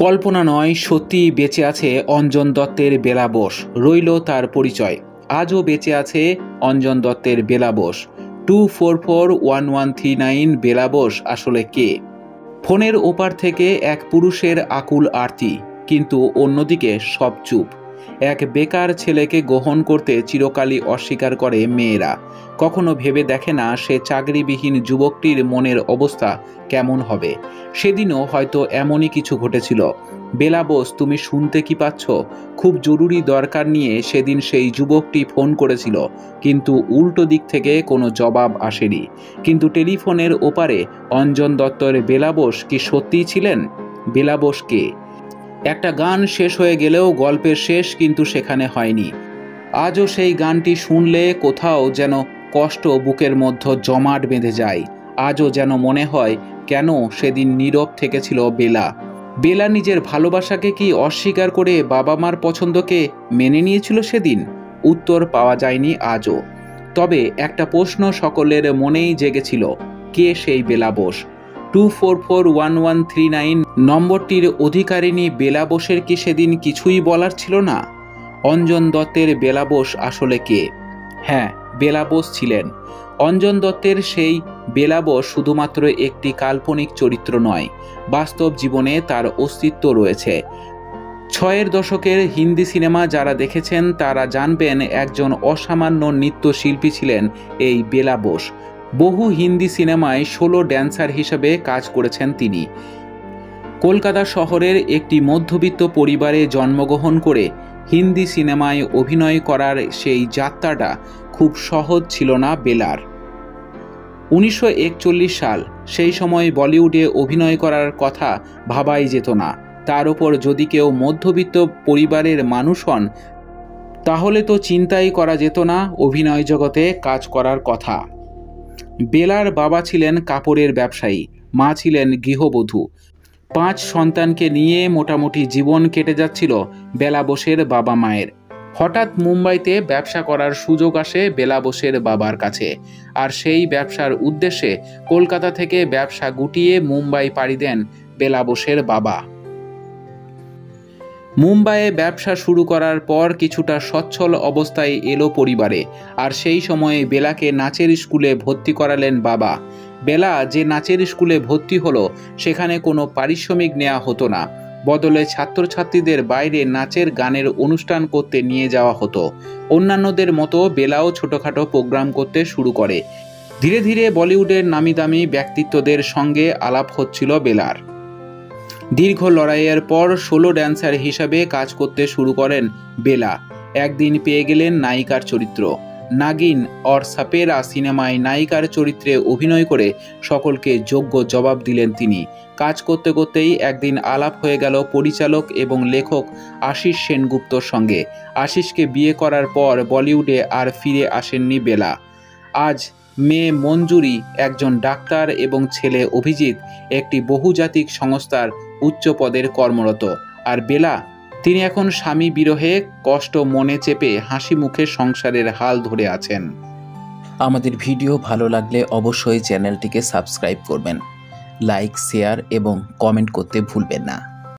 কল্পনা নয়, সত্যিই বেঁচে আছে অঞ্জন দত্তের বেলা বোস। রইল তার পরিচয়। আজও বেঁচে আছে অঞ্জন দত্তের বেলা বোস। 244139 বেলা বোস আসলে কে? ফোনের ওপার থেকে এক পুরুষের আকুল আরতি, কিন্তু অন্যদিকে সব চুপ। এক বেকার ছেলেকে গ্রহণ করতে চিরকালই অস্বীকার করে মেয়েরা। কখনো ভেবে দেখে না সে চাকরিবিহীন যুবকটির মনের অবস্থা কেমন হবে। সেদিনও হয়তো এমনই কিছু ঘটেছিল। বেলা বোস, তুমি শুনতে কি পাচ্ছ? খুব জরুরি দরকার নিয়ে সেদিন সেই যুবকটি ফোন করেছিল, কিন্তু উল্টো দিক থেকে কোনো জবাব আসেনি। কিন্তু টেলিফোনের ওপারে অঞ্জন দত্তের বেলা বোস কি সত্যিই ছিলেন? বেলা বোস কে? একটা গান শেষ হয়ে গেলেও গল্পের শেষ কিন্তু সেখানে হয়নি। আজও সেই গানটি শুনলে কোথাও যেন কষ্ট বুকের মধ্যে জমাট বেঁধে যায়। আজও যেন মনে হয়, কেন সেদিন নীরব থেকেছিল বেলা? বেলা নিজের ভালোবাসাকে কি অস্বীকার করে বাবা মার পছন্দকে মেনে নিয়েছিল সেদিন? উত্তর পাওয়া যায়নি আজও। তবে একটা প্রশ্ন সকলের মনেই জেগেছিল, কে সেই বেলা বোস? 244139 নম্বরটির অধিকারিণী বেলা বোসের কি সেদিন কিছুই বলার ছিল না? অঞ্জন দত্তের বেলা বোস আসলে কে? হ্যাঁ, বেলা বোস ছিলেন। অঞ্জন দত্তের সেই বেলা বোস শুধুমাত্র একটি কাল্পনিক চরিত্র নয়, বাস্তব জীবনে তার অস্তিত্ব রয়েছে। ৬০-এর দশকের হিন্দি সিনেমা যারা দেখেছেন তারা জানবেন, একজন অসামান্য নৃত্যশিল্পী ছিলেন এই বেলা বোস। বহু হিন্দি সিনেমায় সোলো ড্যান্সার হিসেবে কাজ করেছেন তিনি। কলকাতা শহরের একটি মধ্যবিত্ত পরিবারে জন্মগ্রহণ করে হিন্দি সিনেমায় অভিনয় করার সেই যাত্রাটা খুব সহজ ছিল না বেলার। 1941 সাল, সেই সময় বলিউডে অভিনয় করার কথা ভাবাই যেত না। তার উপর যদি কেউ মধ্যবিত্ত পরিবারের মানুষ হন, তাহলে তো চিন্তাই করা যেত না অভিনয় জগতে কাজ করার কথা। বেলার বাবা ছিলেন কাপড়ের ব্যবসায়ী, মা ছিলেন গৃহবধূ। 5 সন্তানকে নিয়ে মোটামুটি জীবন কেটে যাচ্ছিল বেলা বোসের বাবা মায়ের। হঠাৎ মুম্বাইতে ব্যবসা করার সুযোগ আসে বেলা বোসের বাবার কাছে, আর সেই ব্যবসার উদ্দেশ্যে কলকাতা থেকে ব্যবসা গুটিয়ে মুম্বাই পাড়ি দেন বেলা বোসের বাবা। মুম্বাইয়ে ব্যবসা শুরু করার পর কিছুটা সচ্ছল অবস্থায় এলো পরিবারে, আর সেই সময়ে বেলাকে নাচের স্কুলে ভর্তি করালেন বাবা। বেলা যে নাচের স্কুলে ভর্তি হলো, সেখানে কোনো পারিশ্রমিক নেওয়া হতো না, বদলে ছাত্রছাত্রীদের বাইরে নাচের গানের অনুষ্ঠান করতে নিয়ে যাওয়া হতো। অন্যান্যদের মতো বেলাও ছোটোখাটো প্রোগ্রাম করতে শুরু করে। ধীরে ধীরে বলিউডের নামিদামি ব্যক্তিত্বদের সঙ্গে আলাপ হচ্ছিল বেলার। দীর্ঘ লড়াইয়ের পর সোলো ড্যান্সার হিসাবে কাজ করতে শুরু করেন বেলা। একদিন পেয়ে গেলেন নায়িকার চরিত্র। নাগিন অর সাপেরা সিনেমায় নায়িকার চরিত্রে অভিনয় করে সকলকে যোগ্য জবাব দিলেন তিনি। কাজ করতে করতেই একদিন আলাপ হয়ে গেল পরিচালক এবং লেখক আশিস সেনগুপ্তর সঙ্গে। আশিসকে বিয়ে করার পর বলিউডে আর ফিরে আসেননি বেলা। আজ মেয়ে মঞ্জুরি একজন ডাক্তার এবং ছেলে অভিজিৎ একটি বহুজাতিক সংস্থার উচ্চ পদের কর্মরত। আর বেলা, তিনি এখন স্বামী বিরহে কষ্ট মনে চেপে হাসি মুখে সংসারের হাল ধরে আছেন। আমাদের ভিডিও ভালো লাগলে অবশ্যই চ্যানেলটিকে সাবস্ক্রাইব করবেন, লাইক, শেয়ার এবং কমেন্ট করতে ভুলবেন না।